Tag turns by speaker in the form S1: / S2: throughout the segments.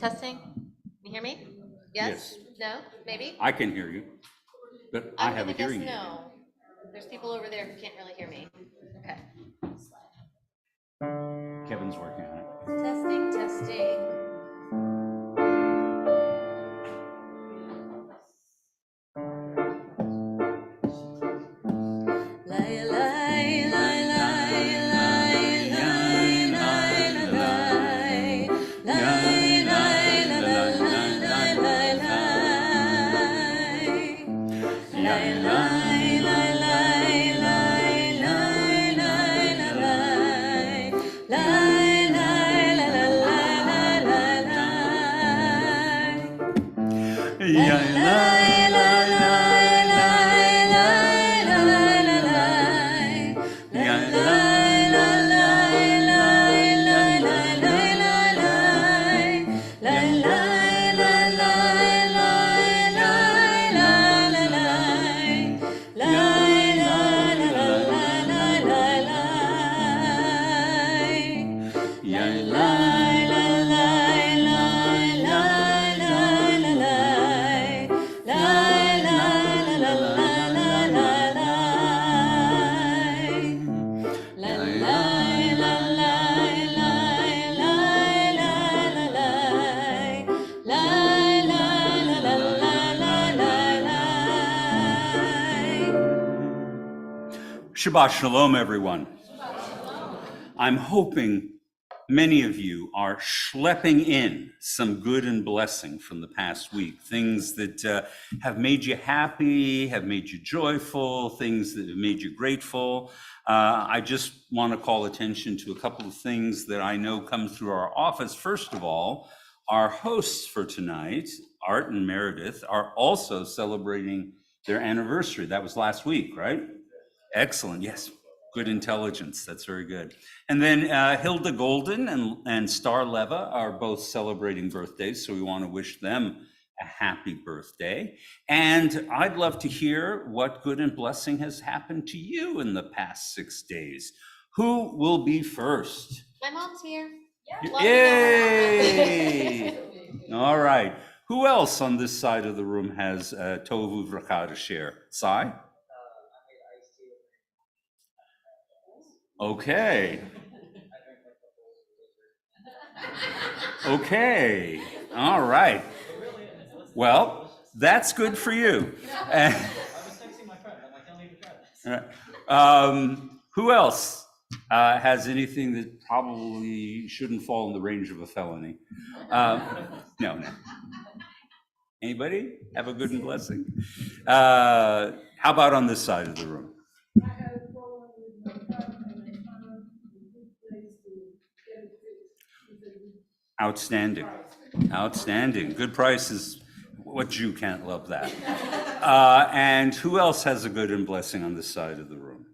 S1: Testing. Can you hear me? Yes? No? Maybe?
S2: I can hear you, but I have a hearing aid.
S1: No. There's people over there who can't really hear me. Okay.
S2: Kevin's working on it.
S1: Testing, testing.
S2: Shabbat Shalom, everyone. I'm hoping many of you are schlepping in some good and blessing from the past week, things that have made you happy, have made you joyful, things that have made you grateful. I just want to call attention to a couple of things that I know come through our office. First of all, our hosts for tonight, Art and Meredith, are also celebrating their anniversary. That was last week, right? Excellent, yes. Good intelligence, that's very good. And then Hilda Golden and Star Leva are both celebrating birthdays, so we want to wish them a happy birthday. And I'd love to hear what good and blessing has happened to you in the past 6 days. Who will be first?
S1: My mom's here.
S2: Yay! All right. Who else on this side of the room has Tohu V'Racha to share? Sai? Okay. Okay. All right. Well, that's good for you.
S3: I was texting my friend. I'm like, I'll leave a try.
S2: Who else has anything that probably shouldn't fall in the range of a felony? No. Anybody have a good and blessing? How about on this side of the room? Outstanding. Good price is what Jew can't love that. And who else has a good and blessing on this side of the room?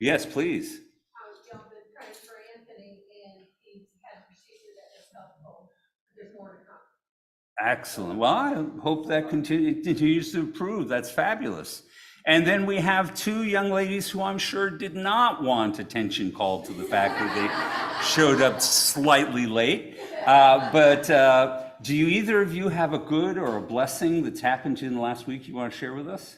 S2: Yes, please.
S4: I was jumping, praying for Anthony, and he's had a procedure that is helpful. There's more to come.
S2: Excellent. Well, I hope that continues to improve. That's fabulous. And then we have two young ladies who I'm sure did not want attention called to the fact that they showed up slightly late. But do you either of you have a good or a blessing that's happened to you in the last week you want to share with us?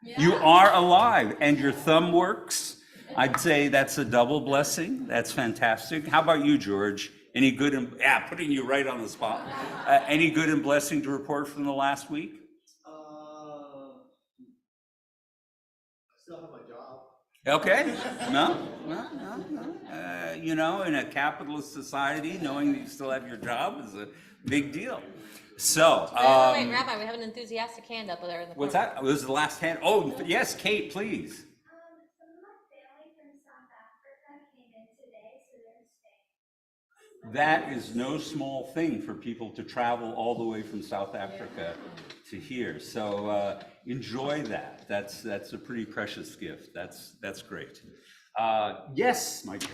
S2: Yeah. You are alive and your thumb works. I'd say that's a double blessing. That's fantastic. How about you, George? Any good and putting you right on the spot. Any good and blessing to report from the last week?
S5: I still have my job.
S2: Okay. No. In a capitalist society, knowing that you still have your job is a big deal. So,
S1: wait, Rabbi, we have an enthusiastic hand up there in the corner.
S2: What's that? It was the last hand. Oh, yes, Kate, please. That is no small thing for people to travel all the way from South Africa to here. So enjoy that. That's a pretty precious gift. That's great. Yes, my dear.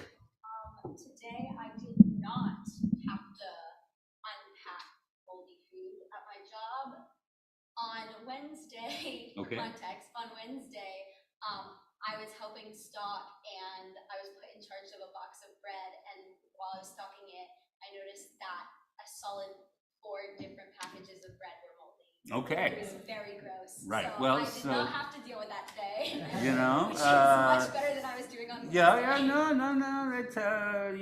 S6: Today I did not have to unpack moldy food at my job. On Wednesday,
S2: okay.
S6: Context, on Wednesday, I was helping stock and I was put in charge of a box of bread, and while I was stocking it, I noticed that a solid 4 different packages of bread were moldy.
S2: Okay.
S6: It was very gross.
S2: Right.
S6: So
S2: Well,
S6: I did not have to deal with that today.
S2: You know,
S6: Which is much better than I was doing on
S2: Yeah,
S6: Wednesday.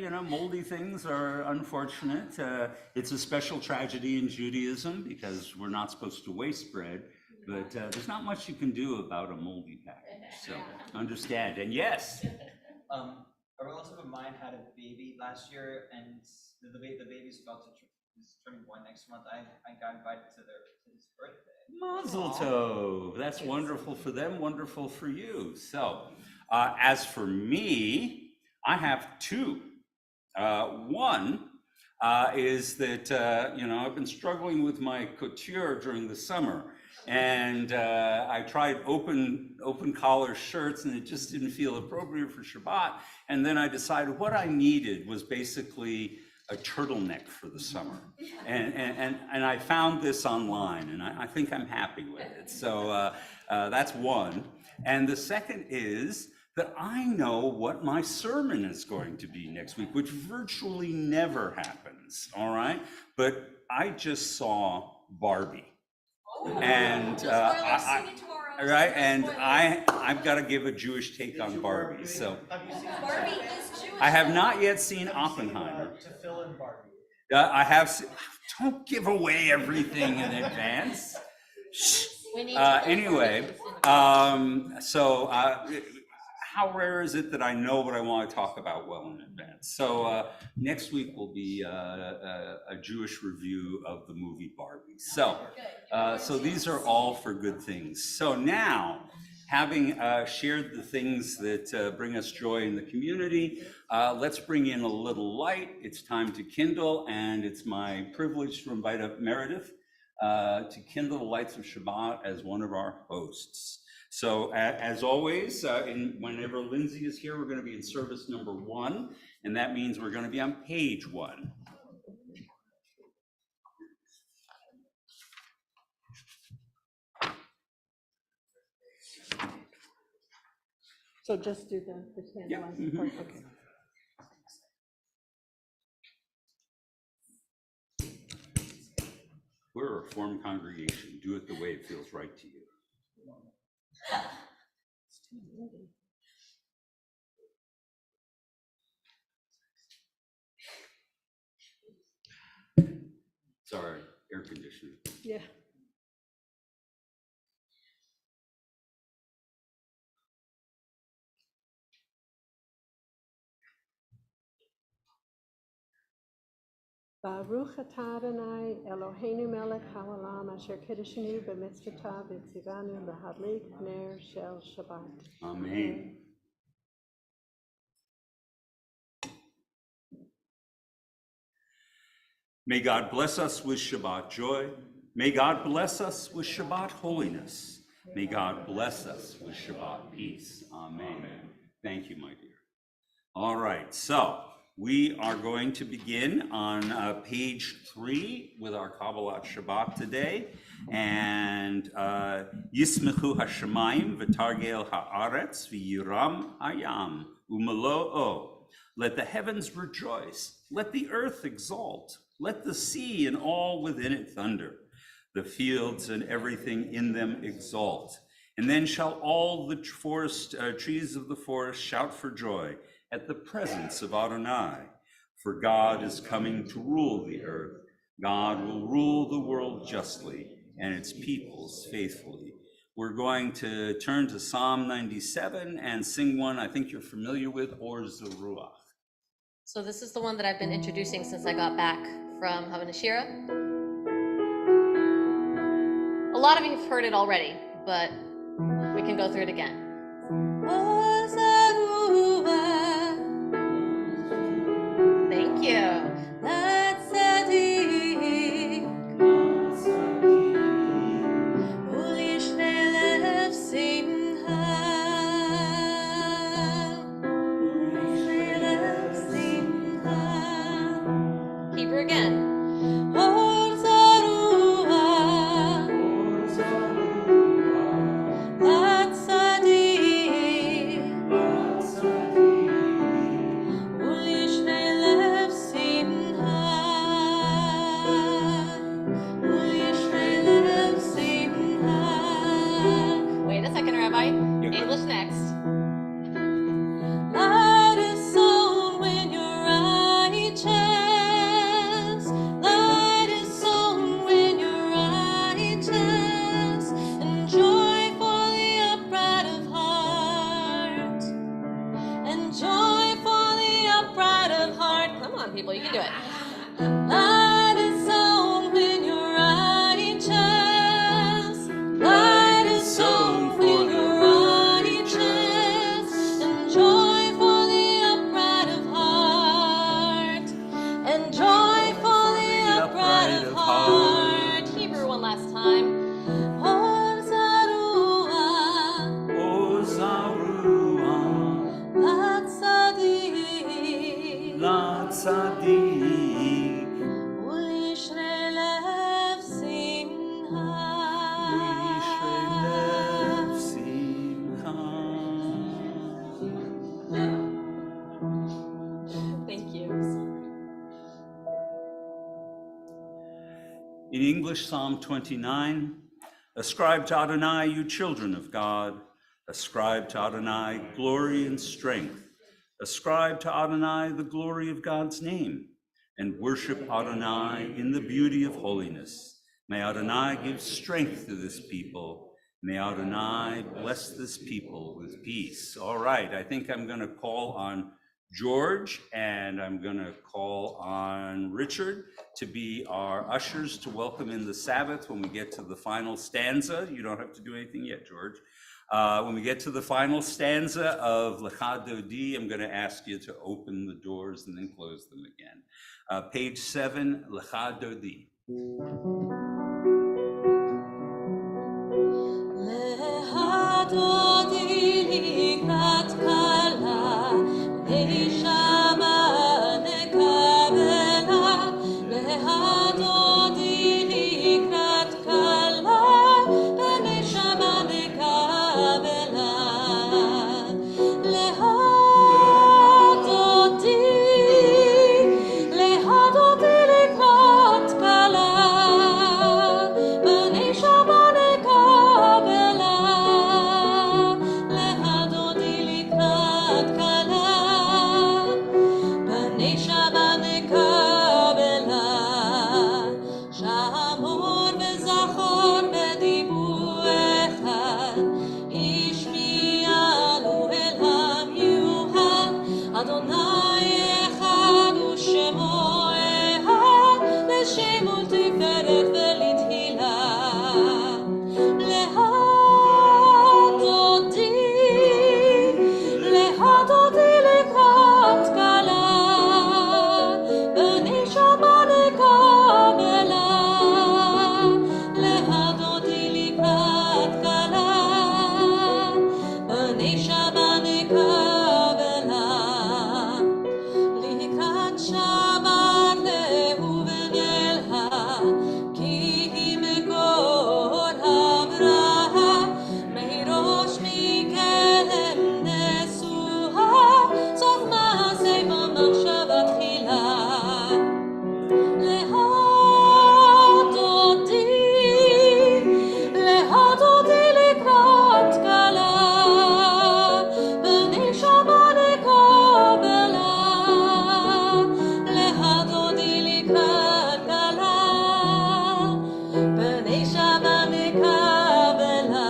S2: no. Moldy things are unfortunate. It's a special tragedy in Judaism because we're not supposed to waste bread, but there's not much you can do about a moldy package. So understand. And yes,
S3: A relative of mine had a baby last year, and the baby's about to is turning 1 next month. I got invited to his birthday.
S2: Mazel tov. That's wonderful for them, wonderful for you. So, as for me, I have 2. One is that, I've been struggling with my couture during the summer. And I tried open collar shirts, and it just didn't feel appropriate for Shabbat. And then I decided what I needed was basically a turtleneck for the summer. And I found this online, and I think I'm happy with it. So that's one. And the second is that I know what my sermon is going to be next week, which virtually never happens, all right? But I just saw Barbie. And I've got to give a Jewish take on Barbie. So
S6: Barbie is Jewish.
S2: I have not yet seen Oppenheimer.
S5: To fill in Barbie.
S2: I have. Don't give away everything in advance.
S1: We need
S2: Anyway, so how rare is it that I know what I want to talk about well in advance? So next week will be a Jewish review of the movie Barbie. So these are all for good things. So now, having shared the things that bring us joy in the community, let's bring in a little light. It's time to kindle, and it's my privilege to invite up Meredith to kindle the lights of Shabbat as one of our hosts. So as always, whenever Lindsay is here, we're going to be in service number 1, and that means we're going to be on page 1.
S4: So just do the standalone part, okay.
S2: We're a Reformed congregation. Do it the way it feels right to you. Sorry, air conditioning.
S4: Yeah. Baruch atah Adonai Eloheinu melech haolam asher kiddushenu b'mitzvotav v'tzivanu lahadlik ner shel Shabbat.
S2: Amen. May God bless us with Shabbat joy. May God bless us with Shabbat holiness. May God bless us with Shabbat peace. Amen. Thank you, my dear. All right, so we are going to begin on page 3 with our Kabbalat Shabbat today. And Yismechu Hashemayim v'targel haaretz v'yiram hayam u'melo'o. Let the heavens rejoice. Let the earth exult. Let the sea and all within it thunder. The fields and everything in them exult. And then shall all the trees of the forest shout for joy at the presence of Adonai. For God is coming to rule the earth. God will rule the world justly and its peoples faithfully. We're going to turn to Psalm 97 and sing one I think you're familiar with, Or Zeruach.
S1: So this is the one that I've been introducing since I got back from Havana Shira. A lot of you have heard it already, but we can go through it again. Thank you. Hebrew again.
S7: Tzaddik
S2: In English, Psalm 29, ascribe to Adonai, you children of God. Ascribe to Adonai glory and strength. Ascribe to Adonai the glory of God's name, and worship Adonai in the beauty of holiness. May Adonai give strength to this people. May Adonai bless this people with peace. All right, I think I'm going to call on George, and I'm going to call on Richard to be our ushers to welcome in the Sabbath when we get to the final stanza. You don't have to do anything yet, George. When we get to the final stanza of Lecha Dodi, I'm going to ask you to open the doors and then close them again. Page 7, Lecha Dodi.
S7: Lecha Dodi likrat kala, neshama nekabela. Lecha Dodi likrat kala, neshama nekabela. Lecha Dodi likrat kala, neshama nekabela. Lecha Dodi likrat kala, neshama nekabela. Shamor וזכור בדיבור אחד, השמיענו אל המיוחד. אדוני אחד ושמו אחד, לשם ולתפארת ולתהילה. Lecha Dodi likrat kala, ונשמה נקבלה. Lecha Dodi likrat kala, ונשמה נקבלה. לקראת שבת להובן אליה, כי היא מקור הברכה. מראש מכלם נשואה, סוף מעשה במחשבה תחילה. Lecha Dodi likrat kala, ונשמה נקבלה. Lecha Dodi likrat kala, ונשמה נקבלה.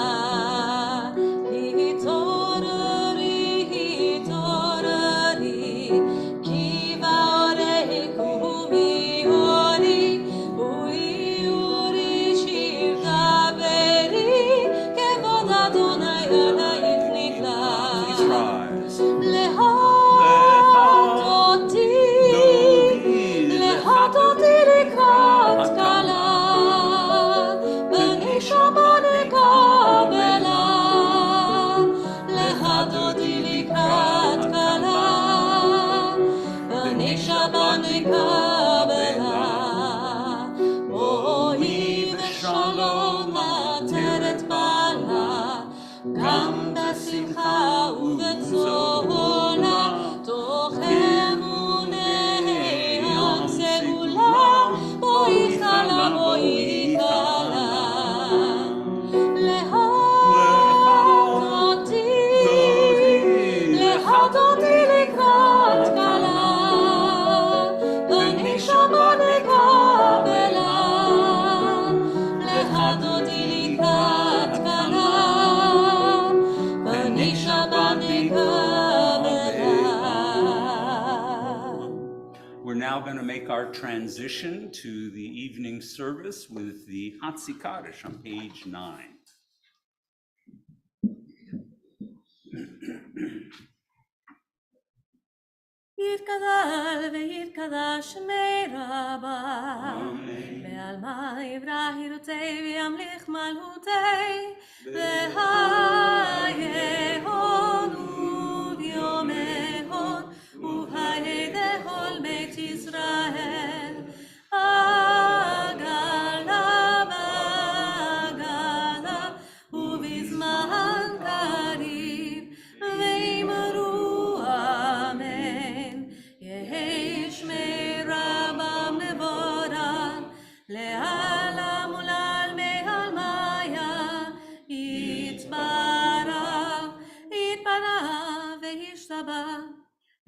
S7: התעוררי, כי באורך ומאורי, ואורי שיר דברי, כבוד אדוני עלייך
S2: Please
S7: נגלה.
S2: rise.
S7: Lecha Dodi likrat kala, ונשמה נקבלה. Lecha Dodi likrat kala, ונשמה נקבלה. בואי בשלום עטרת בעלה, גם בשמחה ובצהולה, תוך אמוני עם סגולה. בואי כלה, בואי כלה. Lecha Dodi likrat kala, ונשמה נקבלה. Lecha Dodi likrat kala, ונשמה נקבלה.
S2: We're now going to make our transition to the evening service with the Hatzi Kaddish on page 9.
S7: יתגדל ויתקדש שמי רבה, ועל מה יברא הירותי וימליך מלכותי, והיהון וביום ההון, ובהידי כל בית ישראל. עגלה בעגלה, ובזמן קריב, ואמרו אמן. יהי שמי רבם מבורך, לעלה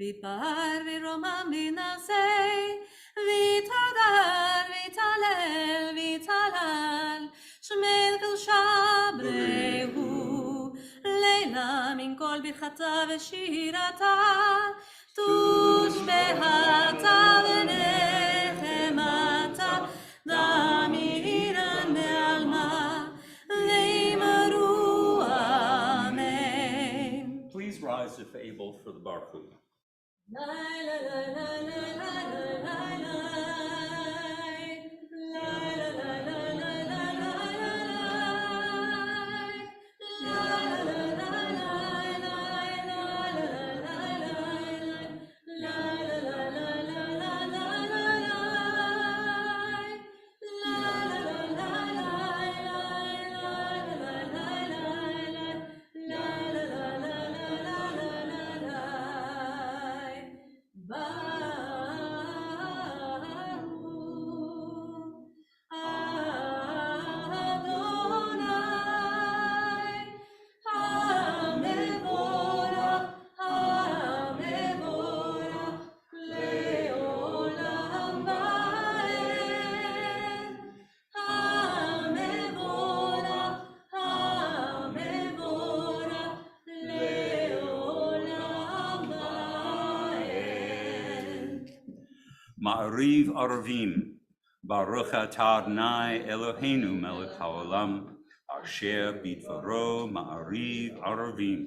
S7: ויתפאר וירומם וינשא, ויתהדר ויתהלל ויתהלל, שמי קדושה בריהו, לילה מן כל ברכתה ושירתה, תושבעתה ונחמתה, דמירן בעלמה, ואמרו אמן.
S2: Please rise if able for the Baruch. Ma'ariv Arvim, Baruch atah Adonai Eloheinu melech haolam, asher bidvaro Ma'ariv Arvim,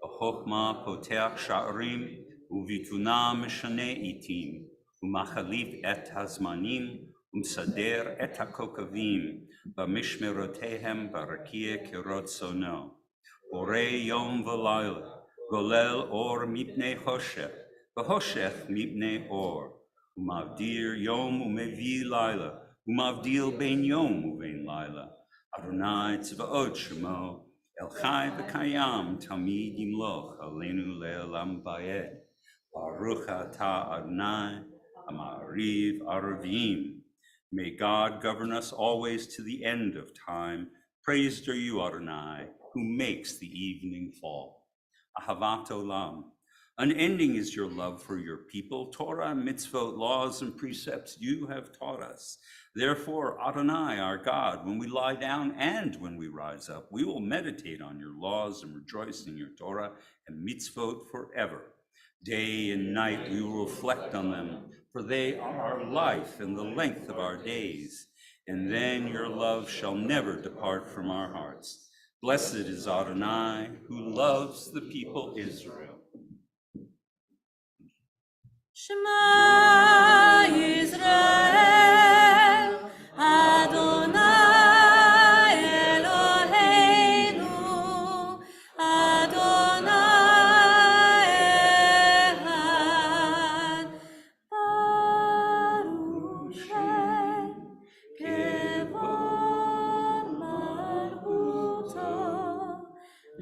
S2: b'chokhmah poteach sha'arim, uvitunah meshane itim, umachalif et hazmanim, umsader et hakokavim, b'mishmerotehem barakia kirotzono, borei yom v'layla, golel or mipnei choshech, v'choshech mipnei or, Umavdir yom umevi laila, umavdil ben yom uvein laila. Adonai tzvaot shemo, el chai v'kayam tamid yimloch aleinu le'olam vayed. Baruch atah Adonai, Amariv Arvim. May God govern us always to the end of time. Praised are you, Adonai, who makes the evening fall. Ahavat olam. Unending is your love for your people. Torah, mitzvot, laws, and precepts you have taught us. Therefore, Adonai, our God, when we lie down and when we rise up, we will meditate on your laws and rejoice in your Torah and mitzvot forever. Day and night we will reflect on them, for they are our life and the length of our days. And then your love shall never depart from our hearts. Blessed is Adonai, who loves the people Israel.
S7: Shema Yisrael, Adonai Eloheinu, Adonai Echad, Baruch Shem, Kevod Malchuto,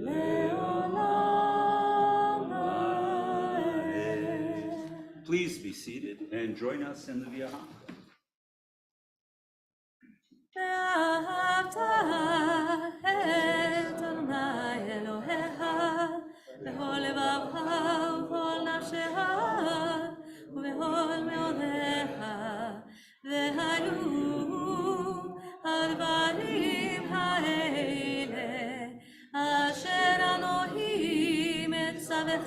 S7: Leolam Va'ed.
S2: Please be seated and join us in the V'yah.
S7: ואהבת את אדוני אלוהיך בכל לבבך ובכל נפשך ובכל מאודיך, והיו הדברים האלה אשר אנוכי מצווך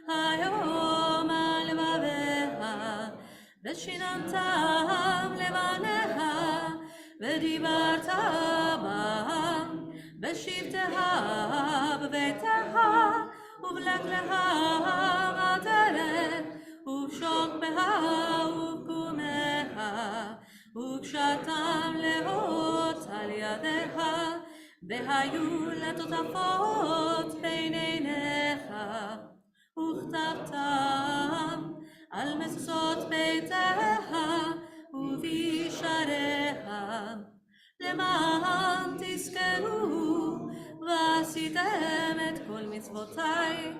S7: היום על לבביך, ושיננתם לבניך, ודיברת בם בשבתך בביתך ובלכלך בדרך ובשוכבך ובקומך וכשאתם לאות על ידיך, והיו לטוטפות בין עיניך, וכתבתם על משושות ביתך ובשעריך, למען תזכרו ועשיתם את כל מצוותיי,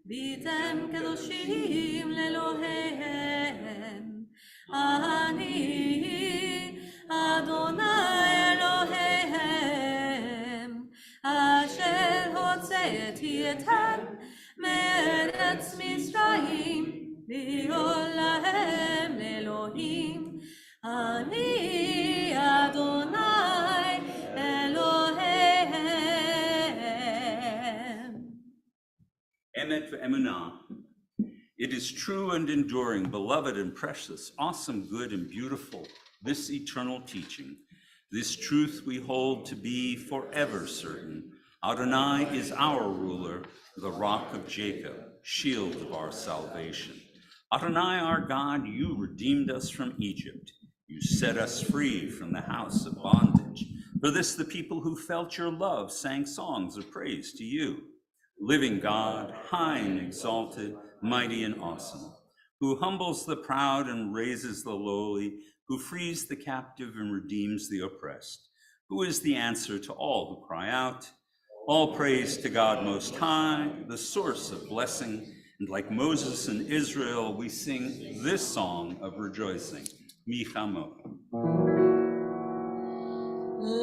S7: והייתם קדושים לאלוהיהם. אני אדוני אלוהיהם, אשר הוצאתי אתכם מארץ מצרים, להיות להם לאלוהים. אני אדוני אלוהיהם.
S2: Emet ve'emunah. It is true and enduring, beloved and precious, awesome, good, and beautiful, this eternal teaching. This truth we hold to be forever certain. Adonai is our ruler, the rock of Jacob, shield of our salvation. Adonai, our God, you redeemed us from Egypt. You set us free from the house of bondage. For this, the people who felt your love sang songs of praise to you. Living God, high and exalted, mighty and awesome, who humbles the proud and raises the lowly, who frees the captive and redeems the oppressed, who is the answer to all who cry out. All praise to God Most High, the source of blessing, and like Moses and Israel, we sing this song of rejoicing, Mi Chamo.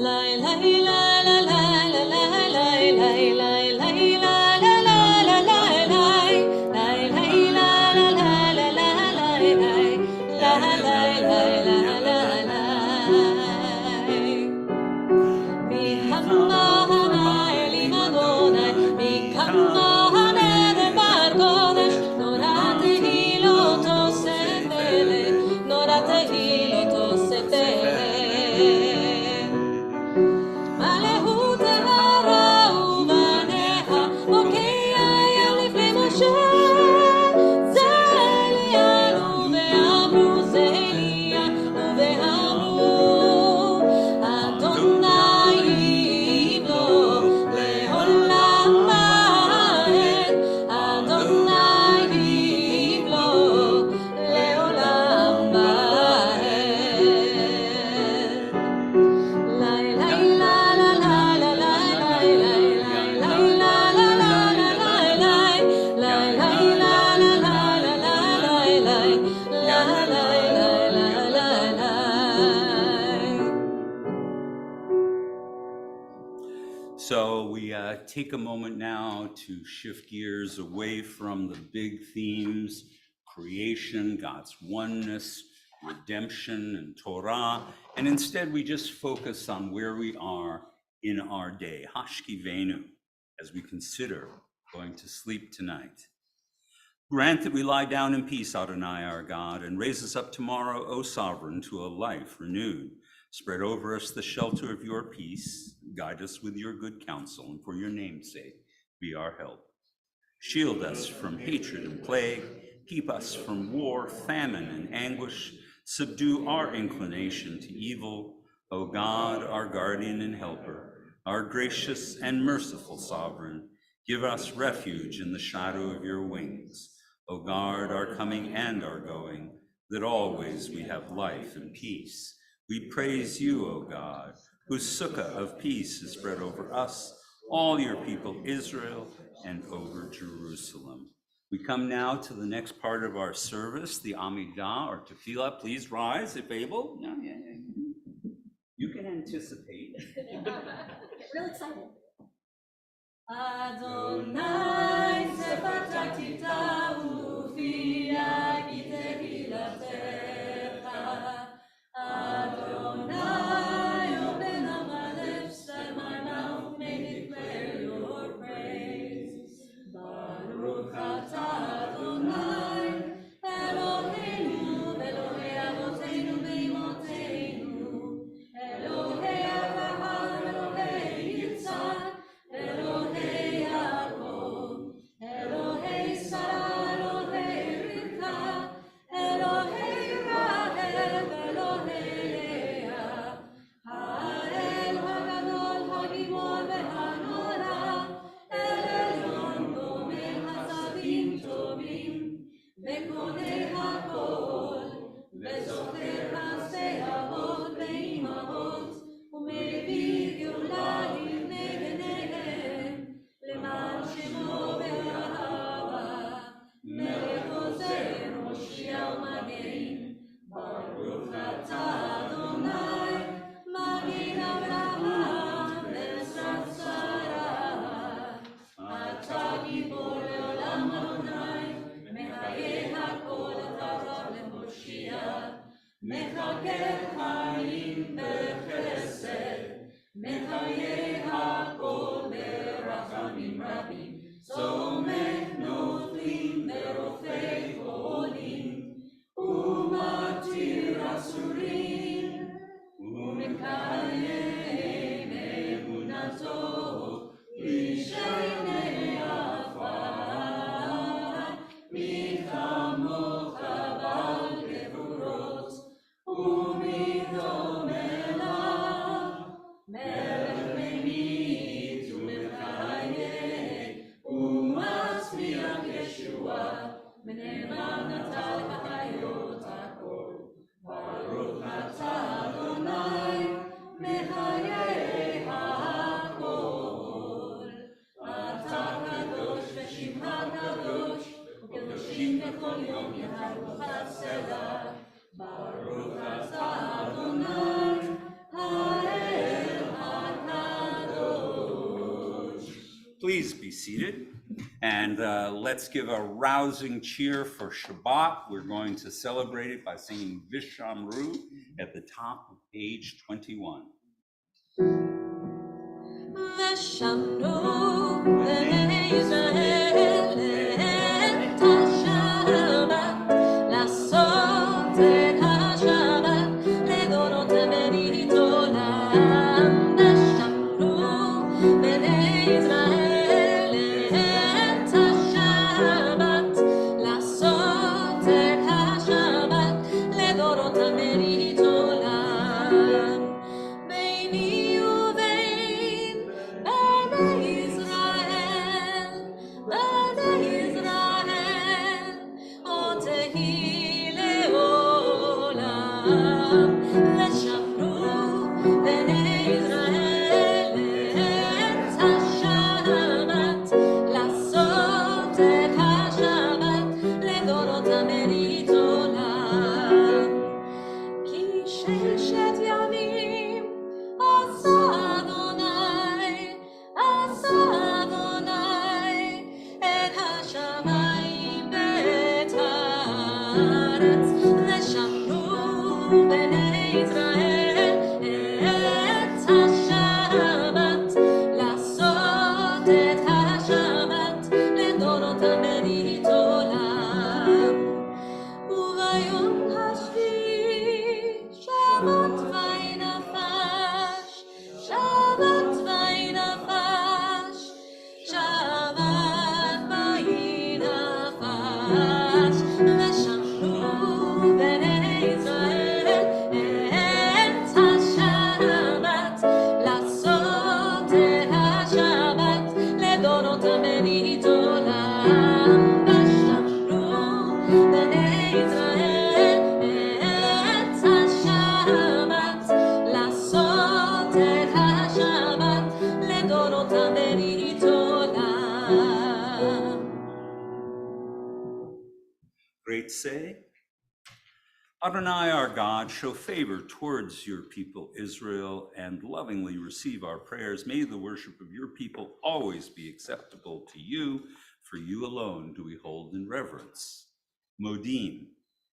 S7: Lai lai la la la la la lai lai lai lai la la la la lai lai lai lai la la la la la lai lai la lai lai la la lai. Mi hamma hana elim Adonai, mi hamma hana devar kodesh, norate hiloto sepele, norate hiloto sepele. מלכות ההרה ובניה, מוקיע לפני משה. זה אליהו ואמרו, זה אליה ואמרו, אדוני יבלו לעולם ועד, אדוני יבלו לעולם ועד. Lai lai la la la la la lai lai lai lai la la la la lai lai lai lai la la la la la lai lai la lai la la la lai.
S2: So we take a moment now to shift gears away from the big themes, creation, God's oneness, redemption, and Torah, and instead we just focus on where we are in our day, Hashkivenu, as we consider going to sleep tonight. Grant that we lie down in peace, Adonai, our God, and raise us up tomorrow, O Sovereign, to a life renewed. Spread over us the shelter of your peace. Guide us with your good counsel, and for your name's sake, be our help. Shield us from hatred and plague. Keep us from war, famine, and anguish. Subdue our inclination to evil. O God, our guardian and helper, our gracious and merciful Sovereign, give us refuge in the shadow of your wings. O guard our coming and our going, that always we have life and peace. We praise you, O God, whose sukkah of peace is spread over us, all your people Israel, and over Jerusalem. We come now to the next part of our service, the Amidah, or Tefillah. Please rise if able. Yeah. You can anticipate.
S6: Get real excited.
S7: Adonai sefatati ta'u fiya kitefiltecha. Adonai, open up my lips, that my mouth may declare your praise. Baruch atah Adonai, Eloheinu, Elohei Avotenu ve'imoteinu, Elohei Avraham, Elohei Yitzhak, Elohei Yaakov, Elohei Sarah, Elohei Rivka, Elohei Rahel, Elohei Leah, מחיי הכל ברחמים רבים, סומך נופלים ורופא חולים, ומתיר אסורים, ומקיים אמונתו, לשני עפר, מי כמוך בעל גבורות, ומדומה לך, מלך ממית ומחיה, ומצמיח ישועה, ונאמן נטל החיות הכל. ברוך אתה אדוני, מחיי הכל. אתה קדוש ושמך קדוש, וקדושים בכל יום יהלוך סלע. ברוך אתה אדוני, האל הקדוש.
S2: Please be seated, and let's give a rousing cheer for Shabbat. We're going to celebrate it by singing Vishamru at the top of page 21.
S7: ושמרו בני ישראל את השבת, לעשות את השבת לדורות ברית עולם. ושמרו בני ישראל את השבת, לעשות את השבת לדורות ברית עולם. ביני ובין בני ישראל, עוד תהי לעולם. ושמרו בני ישראל את השבת, לעשות את השבת לדורות ברית עולם. כי ששת ימים עשה אדוני את השמיים ואת הארץ. ושמרו בני ישראל את השבת, לעשות את השבת לדורות ברית עולם. וביום השביעי שבת וינפש, שבת וינפש, שבת וינפש. ושמרו בני ישראל את השבת, לעשות את השבת לדורות ברית עולם. ושמרו בני ישראל את השבת, לעשות את השבת לדורות ברית עולם.
S2: Great say. Adonai, our God, show favor towards your people Israel and lovingly receive our prayers. May the worship of your people always be acceptable to you, for you alone do we hold in reverence. Modim.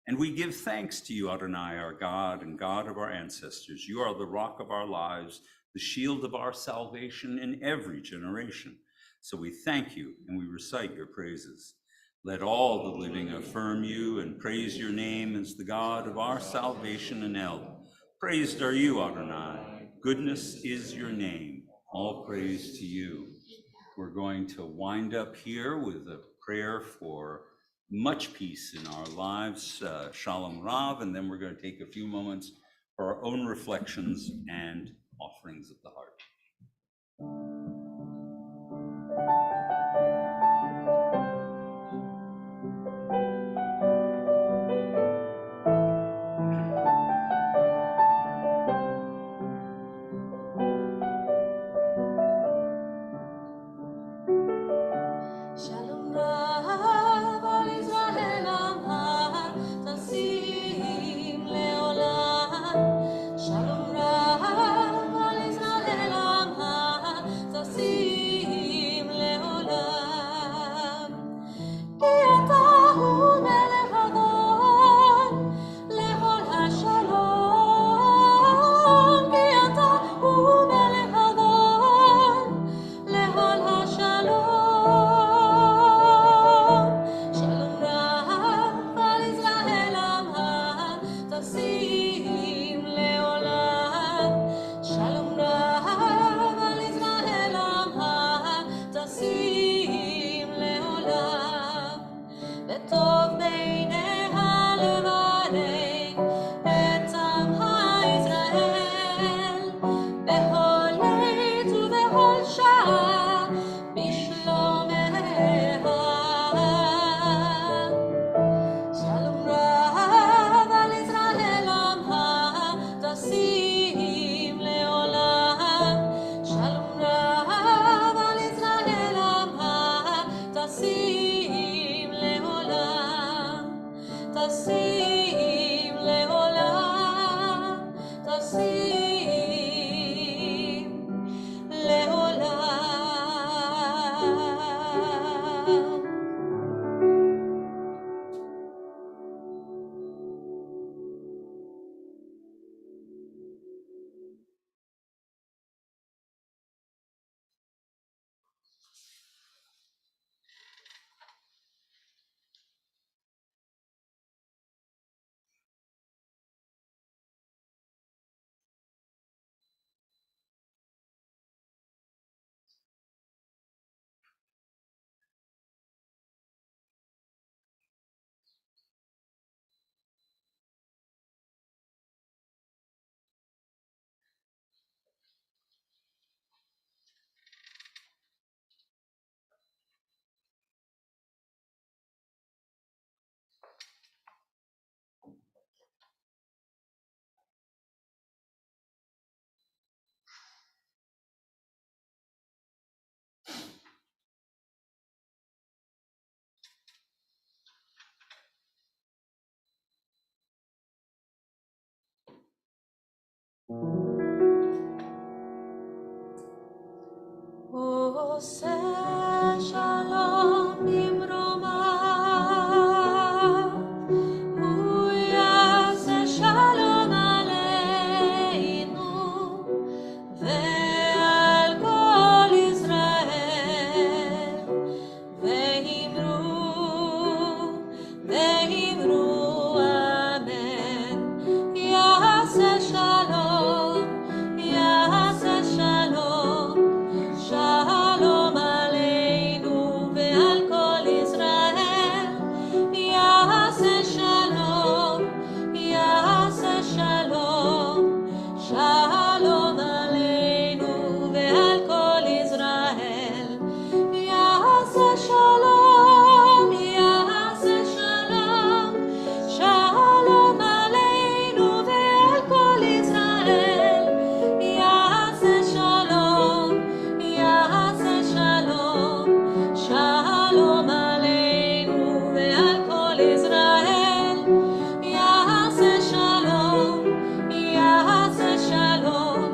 S2: And we give thanks to you, Adonai, our God and God of our ancestors. You are the rock of our lives, the shield of our salvation in every generation. So we thank you and we recite your praises. Let all the living affirm you and praise your name as the God of our salvation and help. Praised are you, Adonai. Goodness is your name. All praise to you. We're going to wind up here with a prayer for much peace in our lives, Shalom Rav, and then we're going to take a few moments for our own reflections and offerings of the heart.
S7: Shalom Rav al Israel amar, tasim leolam. Shalom Rav עושה שלום במרומיו, הוא יעשה שלום עלינו ועל כל ישראל, ואמרו אמן. יעשה שלום, יעשה שלום, שלום עלינו ועל כל ישראל. יעשה שלום, יעשה שלום, שלום עלינו ועל כל ישראל. יעשה שלום, יעשה שלום, שלום עלינו ועל כל ישראל. יעשה שלום, יעשה שלום, שלום עלינו ועל כל ישראל. יעשה שלום, יעשה שלום,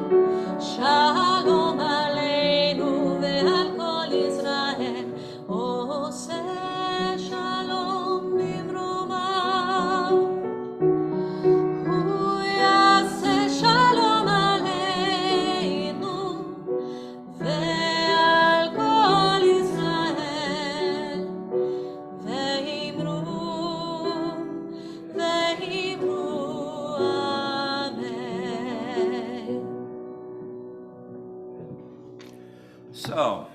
S7: שלום עלינו ועל כל ישראל. עושה שלום במרומיו, הוא יעשה שלום עלינו ועל כל ישראל. ואמרו אמן.
S2: So,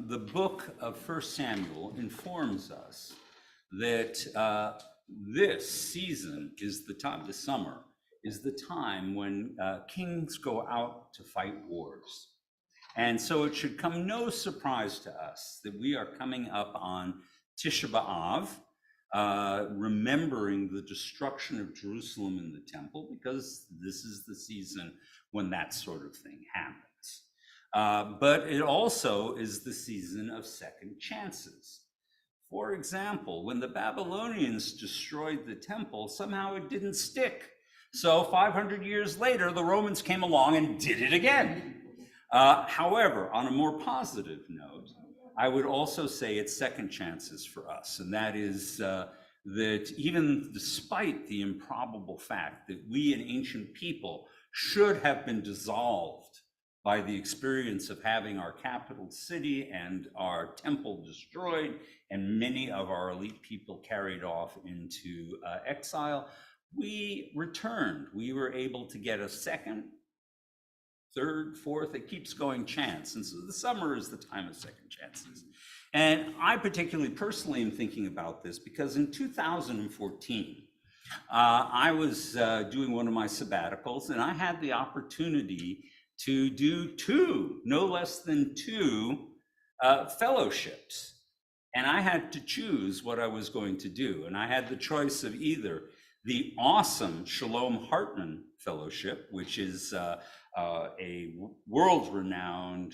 S2: the book of 1 Samuel informs us that this season is the time, the summer, is the time when kings go out to fight wars. And so it should come no surprise to us that we are coming up on Tisha B'Av, remembering the destruction of Jerusalem and the temple, because this is the season when that sort of thing happens. But it also is the season of second chances. For example, when the Babylonians destroyed the temple, somehow it didn't stick. So 500 years later, the Romans came along and did it again. However, on a more positive note, I would also say it's second chances for us. And that is that even despite the improbable fact that we, an ancient people, should have been dissolved by the experience of having our capital city and our temple destroyed and many of our elite people carried off into exile, we returned. We were able to get a second, third, fourth, it keeps going chance. And so the summer is the time of second chances. And I particularly personally am thinking about this because in 2014, I was doing one of my sabbaticals and I had the opportunity to do two, no less than two fellowships. And I had to choose what I was going to do. And I had the choice of either the awesome Shalom Hartman Fellowship, which is a world-renowned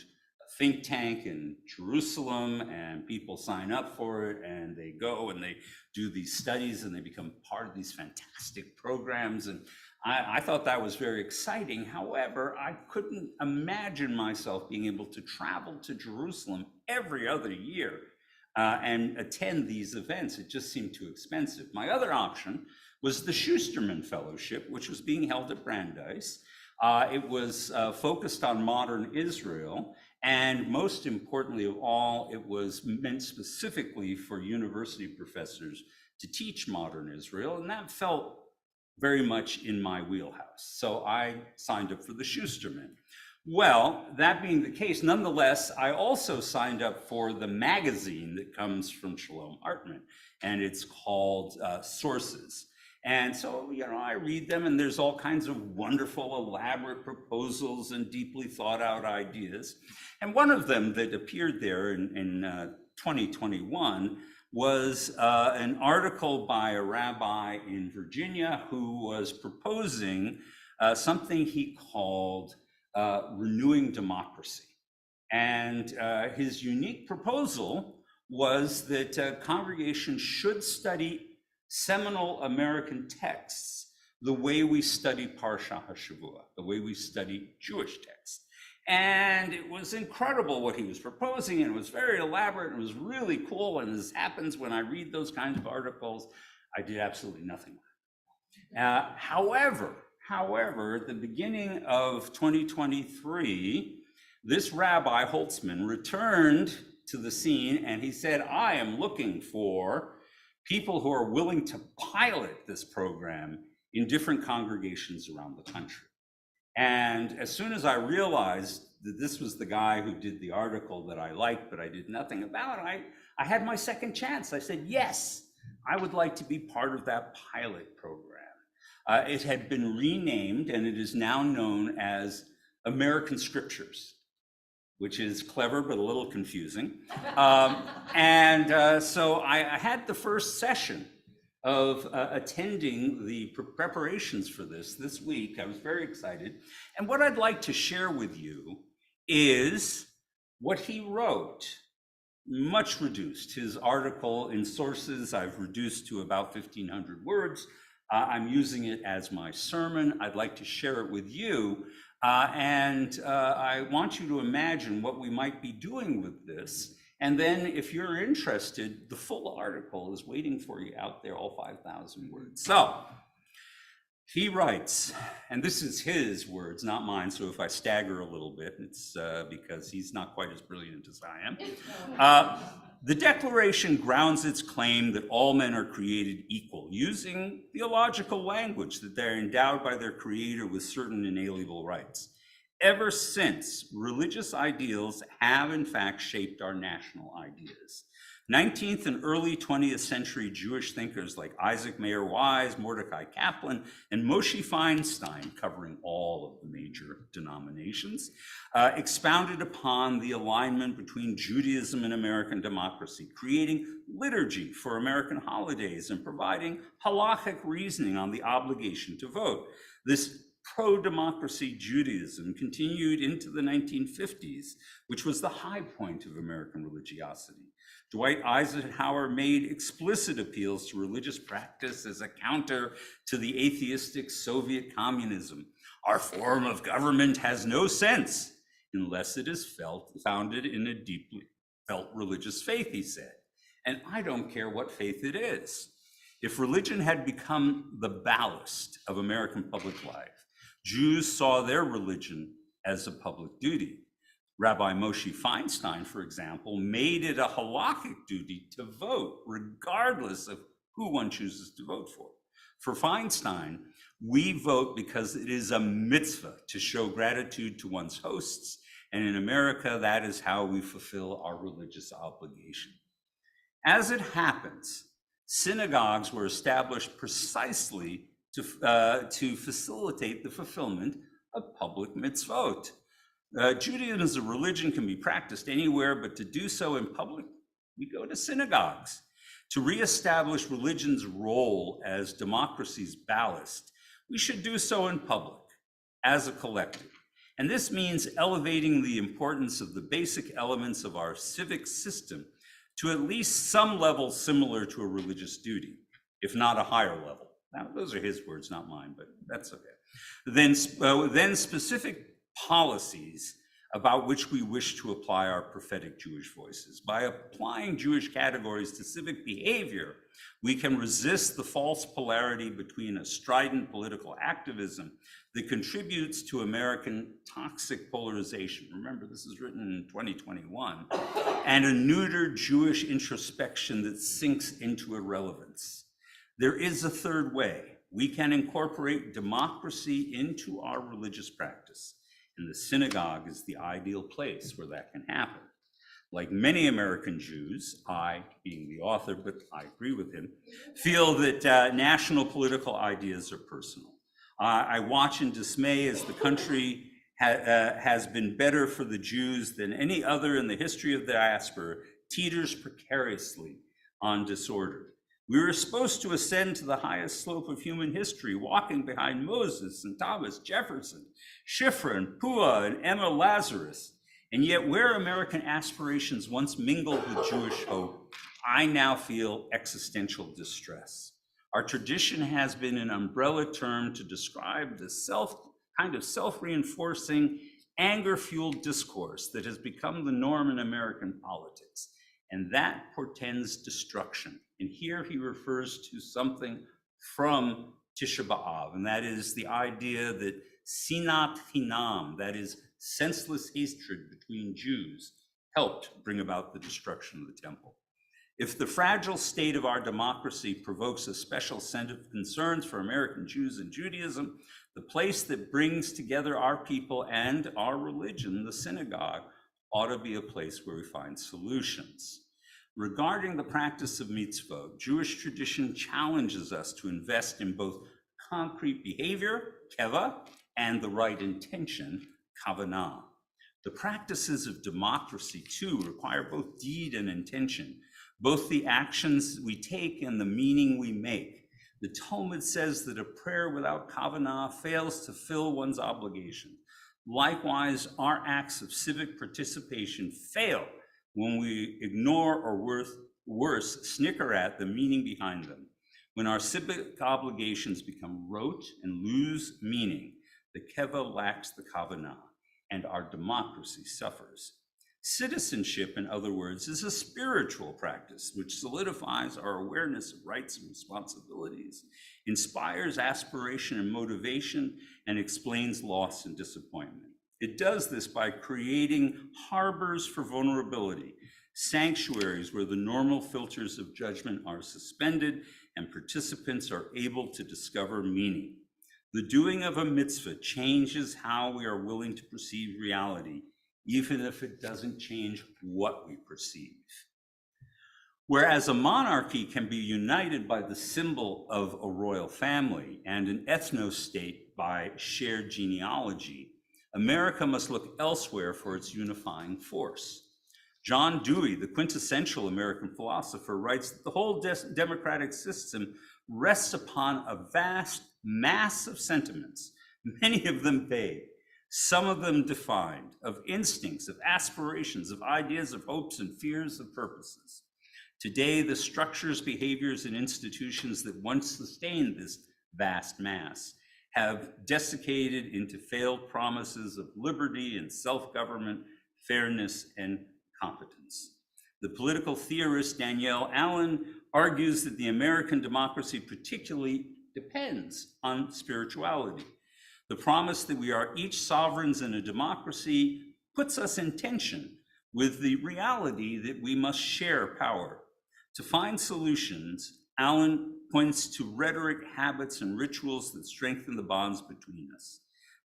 S2: think tank in Jerusalem, and people sign up for it and they go and they do these studies and they become part of these fantastic programs. And I thought that was very exciting. However, I couldn't imagine myself being able to travel to Jerusalem every other year and attend these events. It just seemed too expensive. My other option was the Schusterman Fellowship, which was being held at Brandeis. It was focused on modern Israel, and most importantly of all, it was meant specifically for university professors to teach modern Israel, and that felt very much in my wheelhouse. So I signed up for the Schusterman. Well, that being the case, nonetheless, I also signed up for the magazine that comes from Shalom Hartman, and it's called Sources. And so, I read them and there's all kinds of wonderful, elaborate proposals and deeply thought out ideas. And one of them that appeared there in 2021 was an article by a rabbi in Virginia who was proposing something he called renewing democracy. And his unique proposal was that congregations should study seminal American texts the way we study Parsha HaShavua, the way we study Jewish texts. And it was incredible what he was proposing, and it was very elaborate, and it was really cool. And as happens when I read those kinds of articles, I did absolutely nothing with it. However, at the beginning of 2023, this Rabbi Holtzman returned to the scene, and he said, I am looking for people who are willing to pilot this program in different congregations around the country. And as soon as I realized that this was the guy who did the article that I liked, but I did nothing about, I had my second chance. I said, yes, I would like to be part of that pilot program. It had been renamed, and it is now known as American Scriptures, which is clever but a little confusing. So I had the first session of attending the preparations for this week. I was very excited. And what I'd like to share with you is what he wrote, much reduced. His article in sources I've reduced to about 1,500 words. I'm using it as my sermon. I'd like to share it with you. I want you to imagine what we might be doing with this. And then if you're interested, the full article is waiting for you out there, all 5,000 words. So he writes, and this is his words, not mine. So if I stagger a little bit, it's because he's not quite as brilliant as I am. The Declaration grounds its claim that all men are created equal, using theological language that they're endowed by their Creator with certain inalienable rights. Ever since, religious ideals have in fact shaped our national ideas. 19th and early 20th century Jewish thinkers like Isaac Mayer Wise, Mordecai Kaplan, and Moshe Feinstein, covering all of the major denominations, expounded upon the alignment between Judaism and American democracy, creating liturgy for American holidays and providing halachic reasoning on the obligation to vote. This pro-democracy Judaism continued into the 1950s, which was the high point of American religiosity. Dwight Eisenhower made explicit appeals to religious practice as a counter to the atheistic Soviet communism. Our form of government has no sense unless it is founded in a deeply felt religious faith, he said. And I don't care what faith it is. If religion had become the ballast of American public life, Jews saw their religion as a public duty. Rabbi Moshe Feinstein, for example, made it a halakhic duty to vote, regardless of who one chooses to vote for. For Feinstein, we vote because it is a mitzvah to show gratitude to one's hosts, and in America, that is how we fulfill our religious obligation. As it happens, synagogues were established precisely to facilitate the fulfillment of public mitzvot. Judaism as a religion can be practiced anywhere, but to do so in public, we go to synagogues. To reestablish religion's role as democracy's ballast, we should do so in public, as a collective. And this means elevating the importance of the basic elements of our civic system to at least some level similar to a religious duty, if not a higher level. Now, those are his words, not mine, but that's okay. Then specific policies about which we wish to apply our prophetic Jewish voices. By applying Jewish categories to civic behavior, we can resist the false polarity between a strident political activism that contributes to American toxic polarization. Remember, this is written in 2021, and a neutered Jewish introspection that sinks into irrelevance. There is a third way. We can incorporate democracy into our religious practice. And the synagogue is the ideal place where that can happen. Like many American Jews, I, being the author, but I agree with him, feel that national political ideas are personal. I watch in dismay as the country has been better for the Jews than any other in the history of the diaspora, teeters precariously on disorder. We were supposed to ascend to the highest slope of human history, walking behind Moses and Thomas Jefferson, Shifra and Pua and Emma Lazarus. And yet where American aspirations once mingled with Jewish hope, I now feel existential distress. Our tradition has been an umbrella term to describe the self-reinforcing anger-fueled discourse that has become the norm in American politics, and that portends destruction. And here he refers to something from Tisha B'Av, and that is the idea that sinat chinam, that is senseless hatred between Jews, helped bring about the destruction of the temple. If the fragile state of our democracy provokes a special set of concerns for American Jews and Judaism, the place that brings together our people and our religion, the synagogue, ought to be a place where we find solutions. Regarding the practice of mitzvot, Jewish tradition challenges us to invest in both concrete behavior, keva, and the right intention, kavanah. The practices of democracy, too, require both deed and intention, both the actions we take and the meaning we make. The Talmud says that a prayer without kavanah fails to fill one's obligation. Likewise, our acts of civic participation fail when we ignore or worse, snicker at the meaning behind them. When our civic obligations become rote and lose meaning, the keva lacks the kavanah, and our democracy suffers. Citizenship, in other words, is a spiritual practice which solidifies our awareness of rights and responsibilities, inspires aspiration and motivation, and explains loss and disappointment. It does this by creating harbors for vulnerability, sanctuaries where the normal filters of judgment are suspended and participants are able to discover meaning. The doing of a mitzvah changes how we are willing to perceive reality, even if it doesn't change what we perceive. Whereas a monarchy can be united by the symbol of a royal family and an ethno-state by shared genealogy, America must look elsewhere for its unifying force. John Dewey, the quintessential American philosopher, writes that the whole democratic system rests upon a vast mass of sentiments, many of them vague, some of them defined, of instincts, of aspirations, of ideas, of hopes and fears, of purposes. Today, the structures, behaviors, and institutions that once sustained this vast mass have desiccated into failed promises of liberty and self-government, fairness, and competence. The political theorist Danielle Allen argues that the American democracy particularly depends on spirituality. The promise that we are each sovereigns in a democracy puts us in tension with the reality that we must share power. To find solutions, Allen points to rhetoric, habits, and rituals that strengthen the bonds between us.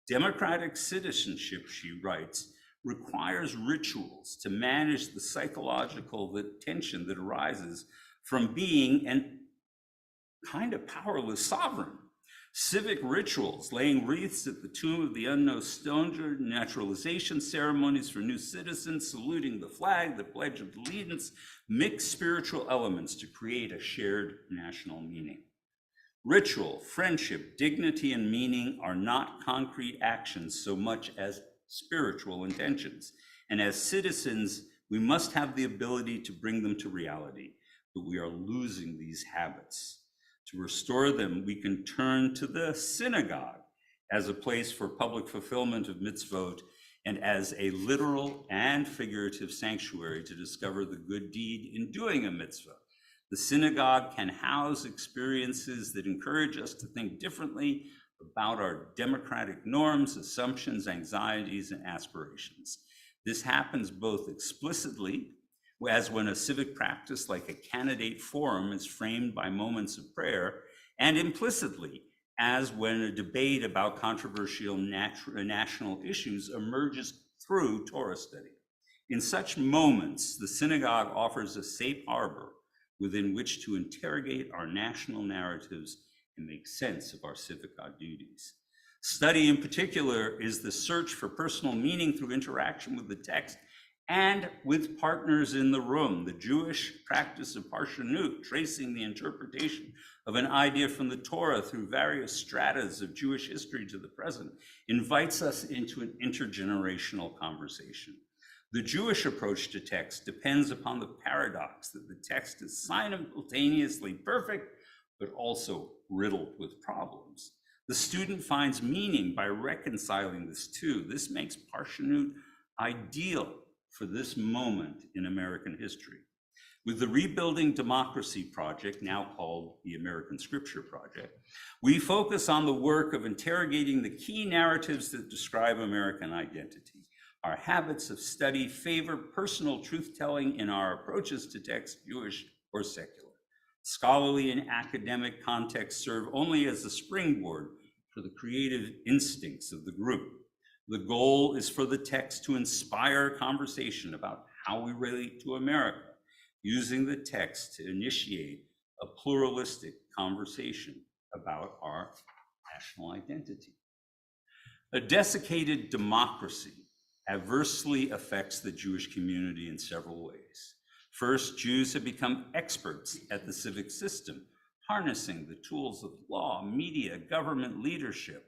S2: Democratic citizenship, she writes, requires rituals to manage the psychological tension that arises from being an kind of powerless sovereign. Civic rituals, laying wreaths at the tomb of the unknown stranger, naturalization ceremonies for new citizens, saluting the flag, the Pledge of Allegiance, mix spiritual elements to create a shared national meaning. Ritual, friendship, dignity, and meaning are not concrete actions so much as spiritual intentions. And as citizens, we must have the ability to bring them to reality, but we are losing these habits. To restore them, we can turn to the synagogue as a place for public fulfillment of mitzvot and as a literal and figurative sanctuary to discover the good deed in doing a mitzvah. The synagogue can house experiences that encourage us to think differently about our democratic norms, assumptions, anxieties, and aspirations. This happens both explicitly, as when a civic practice like a candidate forum is framed by moments of prayer, and implicitly, as when a debate about controversial national issues emerges through Torah study. In such moments, the synagogue offers a safe harbor within which to interrogate our national narratives and make sense of our civic duties. Study in particular is the search for personal meaning through interaction with the text and with partners in the room. The Jewish practice of parshanut, tracing the interpretation of an idea from the Torah through various stratas of Jewish history to the present, invites us into an intergenerational conversation. The Jewish approach to text depends upon the paradox that the text is simultaneously perfect, but also riddled with problems. The student finds meaning by reconciling this too. This makes Parshanut ideal for this moment in American history. With the Rebuilding Democracy Project, now called the American Scripture Project, we focus on the work of interrogating the key narratives that describe American identity. Our habits of study favor personal truth-telling in our approaches to text, Jewish or secular. Scholarly and academic contexts serve only as a springboard for the creative instincts of the group. The goal is for the text to inspire conversation about how we relate to America, using the text to initiate a pluralistic conversation about our national identity. A desiccated democracy adversely affects the Jewish community in several ways. First, Jews have become experts at the civic system, harnessing the tools of law, media, government leadership,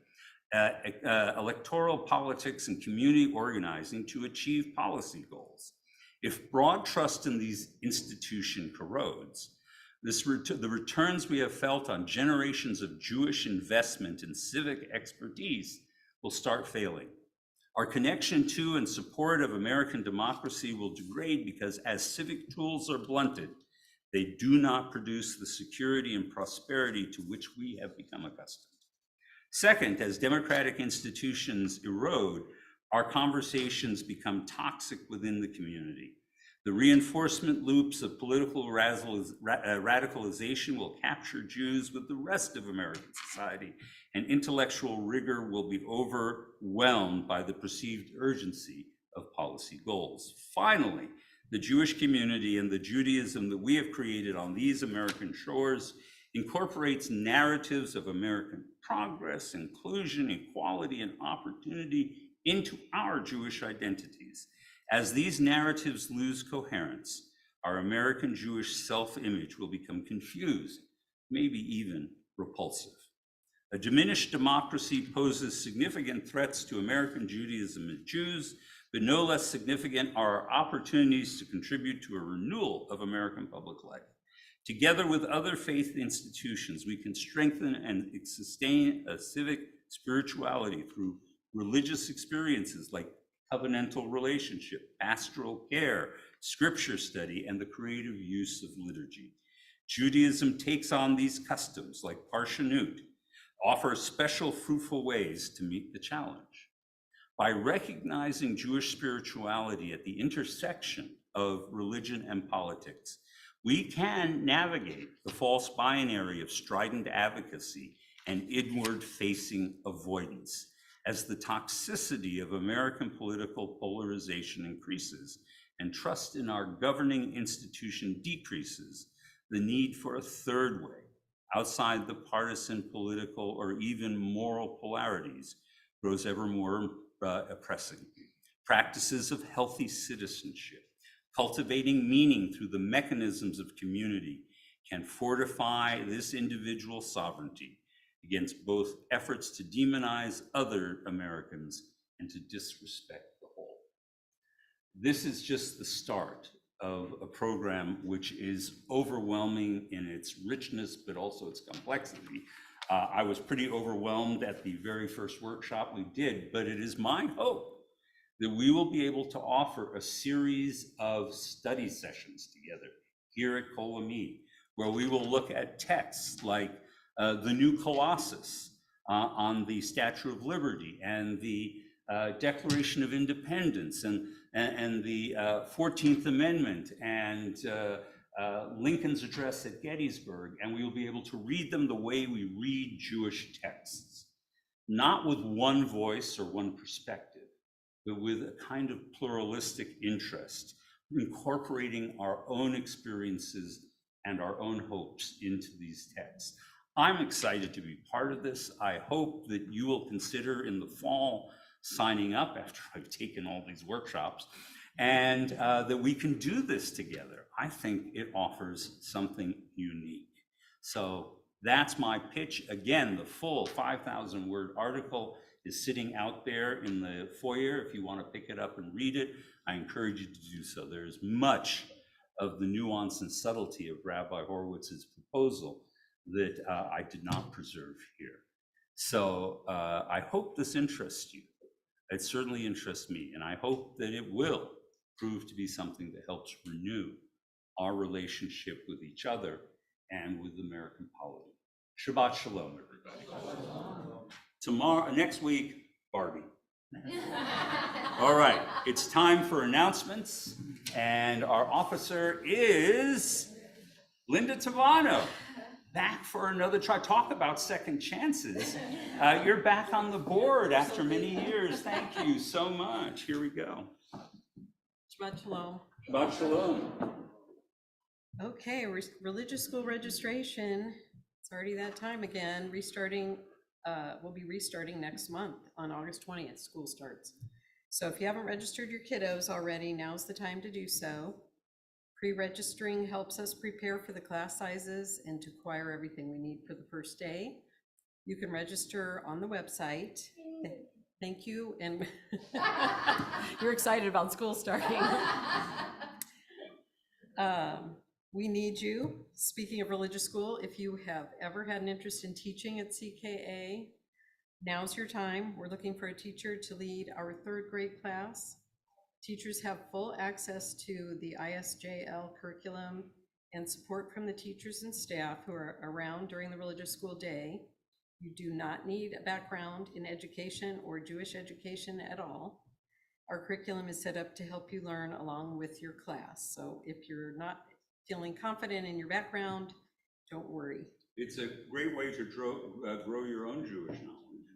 S2: electoral politics, and community organizing to achieve policy goals. If broad trust in these institutions corrodes, the returns we have felt on generations of Jewish investment in civic expertise will start failing. Our connection to and support of American democracy will degrade because as civic tools are blunted, they do not produce the security and prosperity to which we have become accustomed. Second, as democratic institutions erode, our conversations become toxic within the community. The reinforcement loops of political radicalization will capture Jews with the rest of American society, and intellectual rigor will be overwhelmed by the perceived urgency of policy goals. Finally, the Jewish community and the Judaism that we have created on these American shores incorporates narratives of American progress, inclusion, equality, and opportunity into our Jewish identities. As these narratives lose coherence, our American Jewish self-image will become confused, maybe even repulsive. A diminished democracy poses significant threats to American Judaism and Jews, but no less significant are our opportunities to contribute to a renewal of American public life. Together with other faith institutions, we can strengthen and sustain a civic spirituality through religious experiences like covenantal relationship, pastoral care, scripture study, and the creative use of liturgy. Judaism takes on these customs like Parshanut, offer special fruitful ways to meet the challenge. By recognizing Jewish spirituality at the intersection of religion and politics, we can navigate the false binary of strident advocacy and inward-facing avoidance. As the toxicity of American political polarization increases and trust in our governing institution decreases, the need for a third way, outside the partisan, political, or even moral polarities, grows ever more oppressing. Practices of healthy citizenship, cultivating meaning through the mechanisms of community, can fortify this individual sovereignty against both efforts to demonize other Americans and to disrespect the whole. This is just the start of a program which is overwhelming in its richness, but also its complexity. I was pretty overwhelmed at the very first workshop we did, but it is my hope that we will be able to offer a series of study sessions together here at Kol Ami, where we will look at texts like the New Colossus on the Statue of Liberty and the Declaration of Independence and the 14th Amendment and Lincoln's address at Gettysburg, and we will be able to read them the way we read Jewish texts, not with one voice or one perspective, but with a kind of pluralistic interest, incorporating our own experiences and our own hopes into these texts. I'm excited to be part of this. I hope that you will consider in the fall signing up after I've taken all these workshops, and that we can do this together. I think it offers something unique. So that's my pitch. Again, the full 5,000-word article is sitting out there in the foyer. If you want to pick it up and read it, I encourage you to do so. There's much of the nuance and subtlety of Rabbi Horowitz's proposal that I did not preserve here. So I hope this interests you. It certainly interests me, and I hope that it will prove to be something that helps renew our relationship with each other and with American polity. Shabbat Shalom, everybody. Next week, Barbie. All right, it's time for announcements, and our officer is Linda Tavano. Back for another try. Talk about second chances. You're back on the board after many years. Thank you so much. Here we go.
S8: Shabbat Shalom.
S2: Shabbat Shalom.
S8: Okay, religious school registration. It's already that time again. We'll be restarting next month on August 20th. School starts. So if you haven't registered your kiddos already, now's the time to do so. Pre-registering helps us prepare for the class sizes and to acquire everything we need for the first day. You can register on the website. Thank you. And you're excited about school starting. We need you. Speaking of religious school, if you have ever had an interest in teaching at CKA, now's your time. We're looking for a teacher to lead our 3rd grade class. Teachers have full access to the ISJL curriculum and support from the teachers and staff who are around during the religious school day. You do not need a background in education or Jewish education at all. Our curriculum is set up to help you learn along with your class. So if you're not feeling confident in your background, don't worry.
S2: It's a great way to grow your own Jewish knowledge.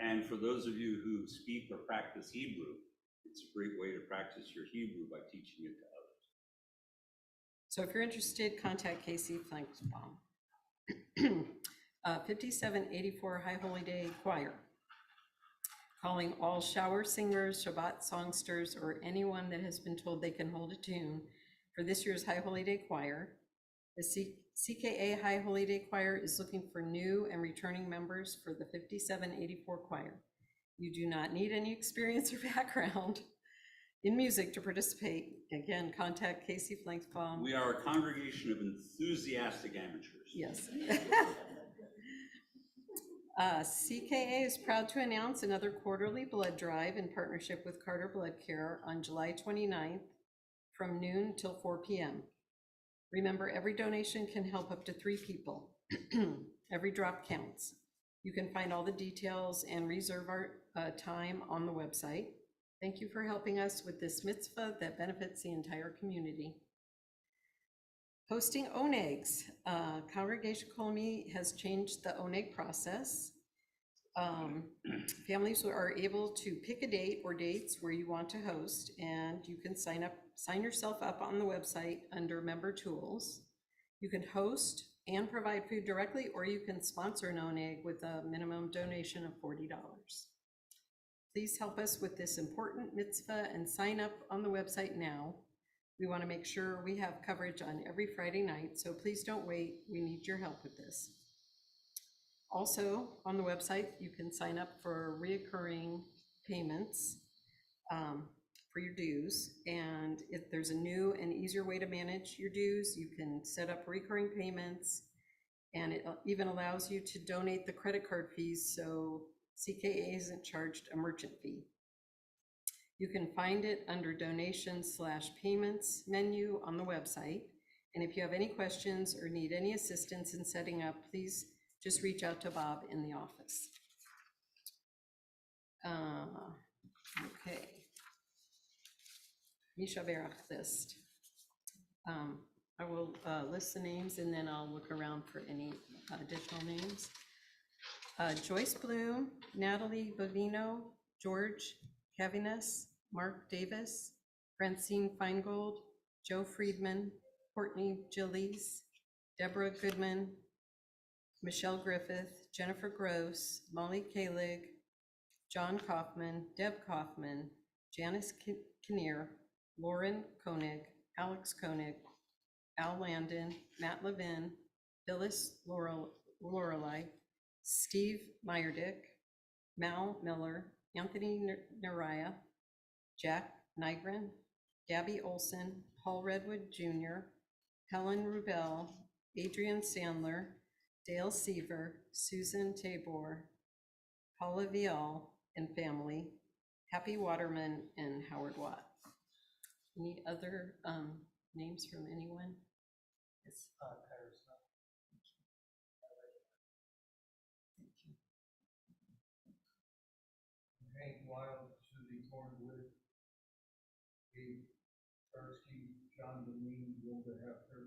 S2: And for those of you who speak or practice Hebrew, it's a great way to practice your Hebrew by teaching it to others.
S8: So if you're interested, contact Casey Flankbaum. 5784 High Holy Day Choir. Calling all shower singers, Shabbat songsters, or anyone that has been told they can hold a tune for this year's High Holy Day Choir. The CKA High Holy Day Choir is looking for new and returning members for the 5784 choir. You do not need any experience or background in music to participate. Again, contact Casey Flankbaum.
S2: We are a congregation of enthusiastic amateurs.
S8: Yes. CKA is proud to announce another quarterly blood drive in partnership with Carter Blood Care on July 29th from noon till 4 p.m. Remember, every donation can help up to 3 people. Every drop counts. You can find all the details and reserve our time on the website. Thank you for helping us with this mitzvah that benefits the entire community. Hosting onegs. Congregation Kol Ami has changed the oneg process. Families are able to pick a date or dates where you want to host, and you can sign yourself up on the website under member tools. You can host and provide food directly, or you can sponsor an oneg with a minimum donation of $40. Please help us with this important mitzvah and sign up on the website now. We want to make sure we have coverage on every Friday night, so please don't wait. We need your help with this. Also, on the website, you can sign up for reoccurring payments for your dues. And if there's a new and easier way to manage your dues, you can set up recurring payments, and it even allows you to donate the credit card fees, so CKA isn't charged a merchant fee. You can find it under donations/payments menu on the website. And if you have any questions or need any assistance in setting up, please just reach out to Bob in the office. Okay. Misha Berach list. I will list the names and then I'll look around for any additional names. Joyce Bloom, Natalie Bovino, George Cavinas, Mark Davis, Francine Feingold, Joe Friedman, Courtney Gillies, Deborah Goodman, Michelle Griffith, Jennifer Gross, Molly Kalig, John Kaufman, Deb Kaufman, Janice Kinnear, Lauren Koenig, Alex Koenig, Al Landon, Matt Levin, Phyllis Lorelei, Steve Meyerdick, Mal Miller, Anthony Naraya, Jack Nygren, Gabby Olson, Paul Redwood Jr., Helen Rubel, Adrian Sandler, Dale Seaver, Susan Tabor, Paula Vial and family, Happy Waterman, and Howard Watts. Any other names from anyone? Yes.
S9: Hank Wild, Susie Cornwood, Dave Starsky, John Deline, Wilda Hefner,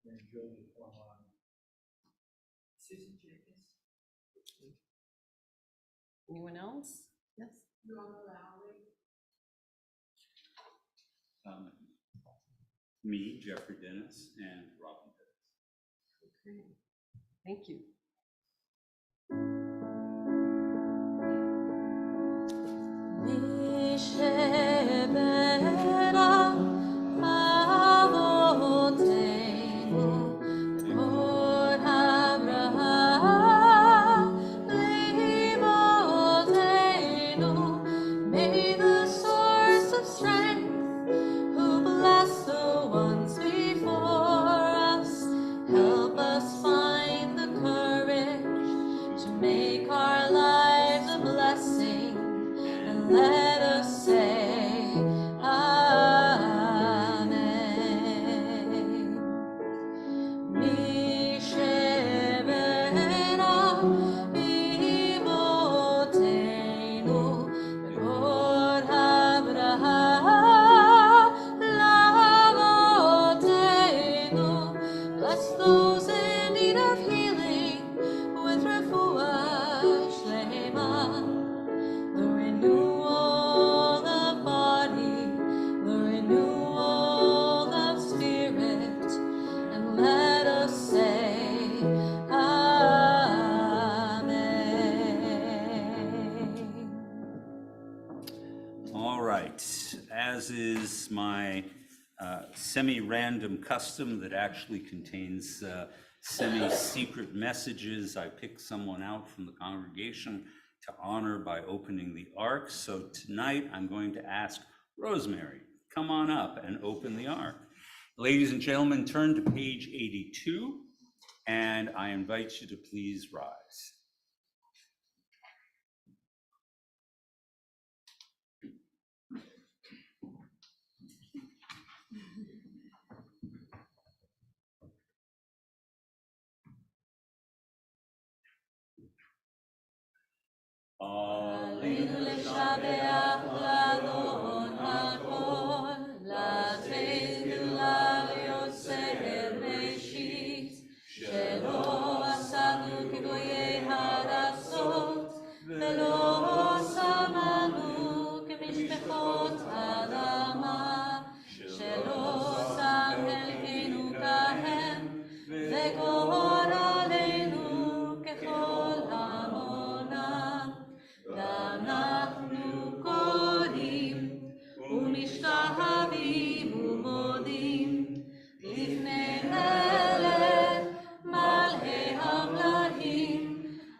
S9: and Joseph Lamont.
S8: Susan Jacobs. Anyone else? Yes.
S2: Me, Jeffrey Dennis, and Robin Dennis.
S8: Okay. Thank you.
S7: May the source of strength, who bless the ones before us, help us find the courage to make our lives a blessing, and let us say Amen. Mi shebena imotenu bekor Abraham lavotenu. Bless those in need of healing with refuah shlema, the renewal of body, the renewal of spirit, and let us say Amen.
S2: All right, as is my semi-random custom that actually contains semi-secret messages, I picked someone out from the congregation to honor by opening the ark. So tonight I'm going to ask Rosemary, come on up and open the ark. Ladies and gentlemen, turn to page 82, and I invite you to please rise.
S7: עלינו לשבח לאדון הכל, לתת גדולה ליוצר בראשית, שלא עשנו כגויי הארצות, ולא שמנו כמשפחות אדמה, שלא שם חלקנו כהם, וגורלנו ככל עמונה. ואנחנו קוראים ומשתחווים ומודים לפני מלך מלכי המלכים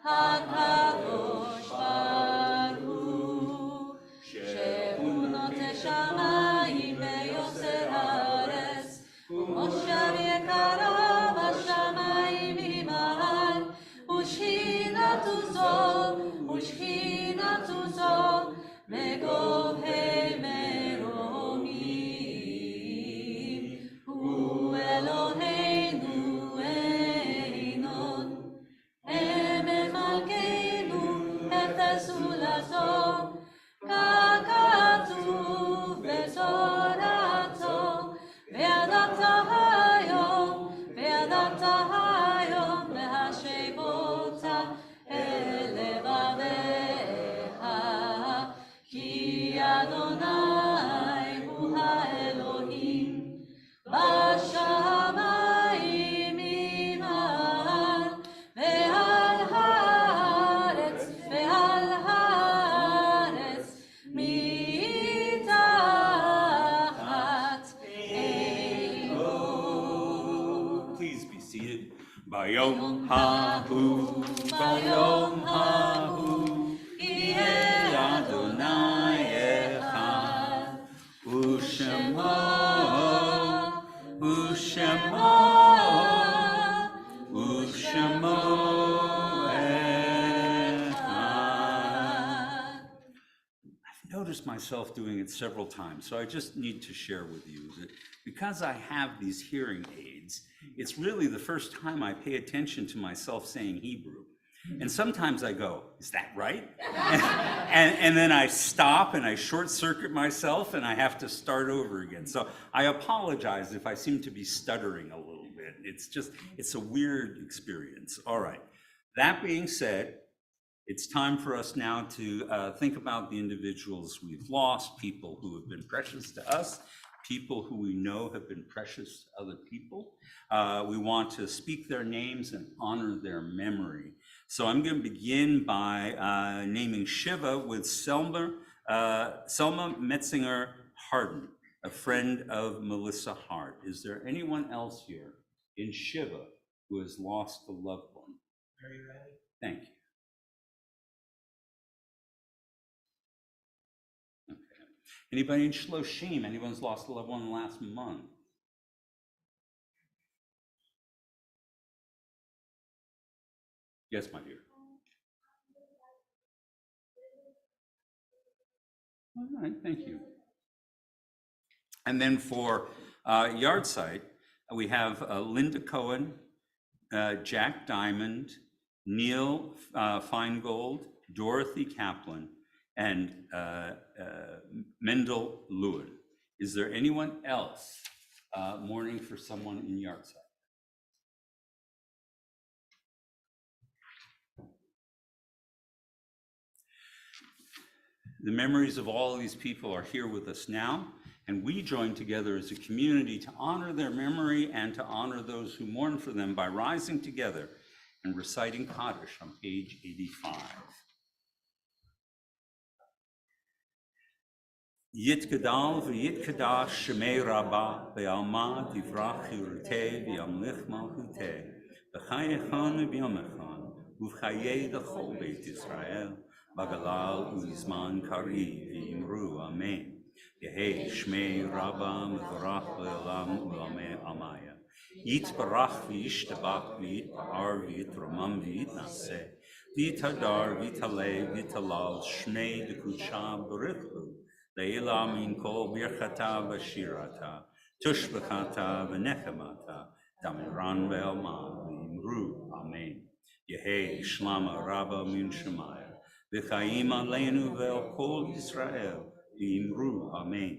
S7: הקדוש ברוך הוא, שהוא נוטה שמיים ויוצר הארץ, ומושב יקרה בשמיים ממעל, ושכינתו זו ושכינתו זו בגובהי מרומים. הוא אלוהינו איnon, אמת מלכנו אפס זולתו, ככתוב בתורתו, וידעת היום להשבותה אל לבביך, כי אדוני הוא האלוהים בשמיים ממעל, ועל הארץ מתחת עינו.
S2: Please be seated. Bayom hahu, bayom hahu, yeh Adonai echad, u'shemo, u'shemo, u'shemo echad. myself doing it several times, so I just need to share with you that because I have these hearing aids, it's really the first time I pay attention to myself saying Hebrew. And sometimes I go, is that right? And then I stop and I short circuit myself and I have to start over again. So I apologize if I seem to be stuttering a little bit. It's a weird experience. All right. That being said, it's time for us now to think about the individuals we've lost, people who have been precious to us, people who we know have been precious to other people. We want to speak their names and honor their memory. So I'm going to begin by naming Shiva with Selma Metzinger Harden, a friend of Melissa Hart. Is there anyone else here in Shiva who has lost a loved one?
S3: Are you ready?
S2: Thank you. Okay. Anybody in Shloshim? Anyone's lost a loved one in the last month? Yes, my dear. All right, thank you. And then for yard site, we have Linda Cohen, Jack Diamond, Neil Feingold, Dorothy Kaplan, and Mendel Lewin. Is there anyone else mourning for someone in yard site? The memories of all of these people are here with us now, and we join together as a community to honor their memory and to honor those who mourn for them by rising together and reciting Kaddish on page 85. Yitgadal v'yitkadash shemei rabbah ve'alma divrach yurteh v'yamlich malchuteh v'chayechan v'yamechan uv'chayei d'chol beit Yisrael Bagalal Uzman Kari Vimru Amen. Yehi Shmei Rabba Mevarach Le'olam Ulamei Amaya. Yit Barach V'yishtabach V'yit Ba'ar V'yit Ramam V'yit Naseh. V'yit Hadar V'yit Halei V'yit Halal Shmei D'Kudsha B'richu. Le'ila Min Kol Birchata V'shirata. Tushbechata V'nechemata. Damiran Ve'alma V'imru Amen. Yehi Shlama Rabba Min Shemaya. V'chaim aleinu ve'al kol Yisrael, v'imru amen.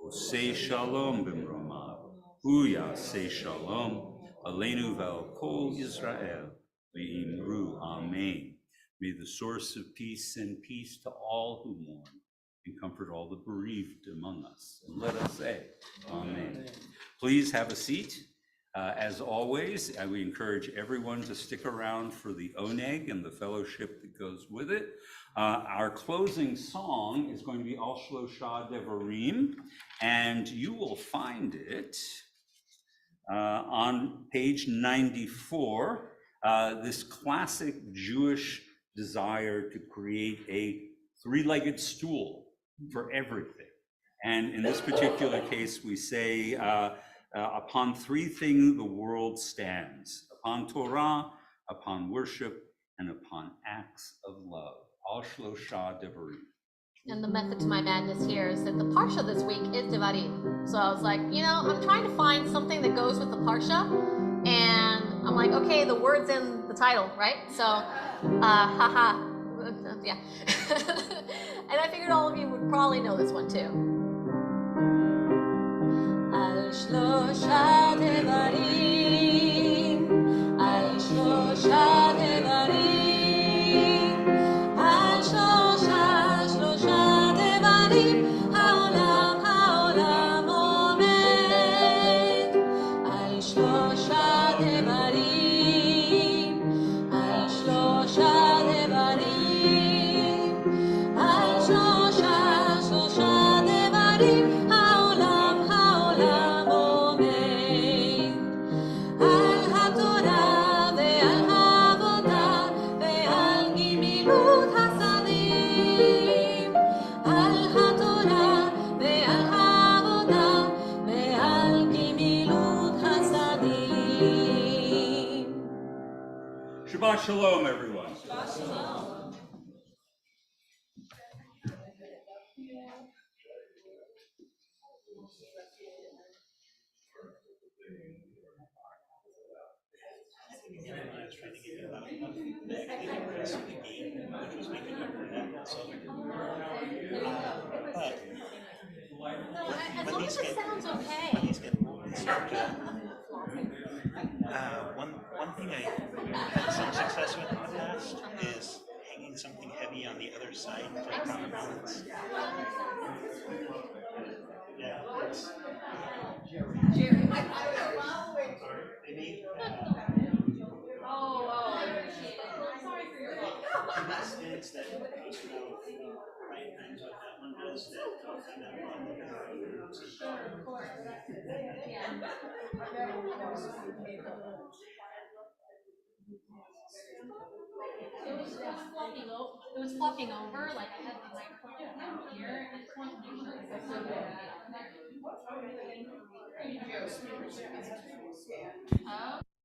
S2: Osei shalom b'mromav, hu yaseh shalom, aleinu ve'al kol Yisrael, v'imru amen. May the source of peace send peace to all who mourn, and comfort all the bereaved among us. And let us say, amen. Please have a seat. As always, we encourage everyone to stick around for the oneg and the fellowship that goes with it. Our closing song is going to be Al Shlosha Devarim, and you will find it on page 94, this classic Jewish desire to create a three-legged stool for everything. And in this particular case, we say, upon three things the world stands: upon Torah, upon worship, and upon acts of love. Al Shlosha Devarim.
S1: And the method to my madness here is that the Parsha this week is Devarim. So I was like, I'm trying to find something that goes with the Parsha. And I'm like, okay, the word's in the title, right? So, yeah. And I figured all of you would probably know this one too. Al Shlosha Devarim, Al Shlosha Devarim.
S2: Shabbat Shalom, everyone. Shabbat Shalom.
S1: As long as it sounds okay.
S10: One thing I had some success with in the past is hanging something heavy on the other side for proper balance. Yeah. Maybe.
S1: Oh, I appreciate it. I'm sorry for your loss.
S10: Sticks that right hands what that one does that
S1: Sure, of course. Yeah. It was flopping over, like I had the microphone down here, I just wanted to make sure it was on there.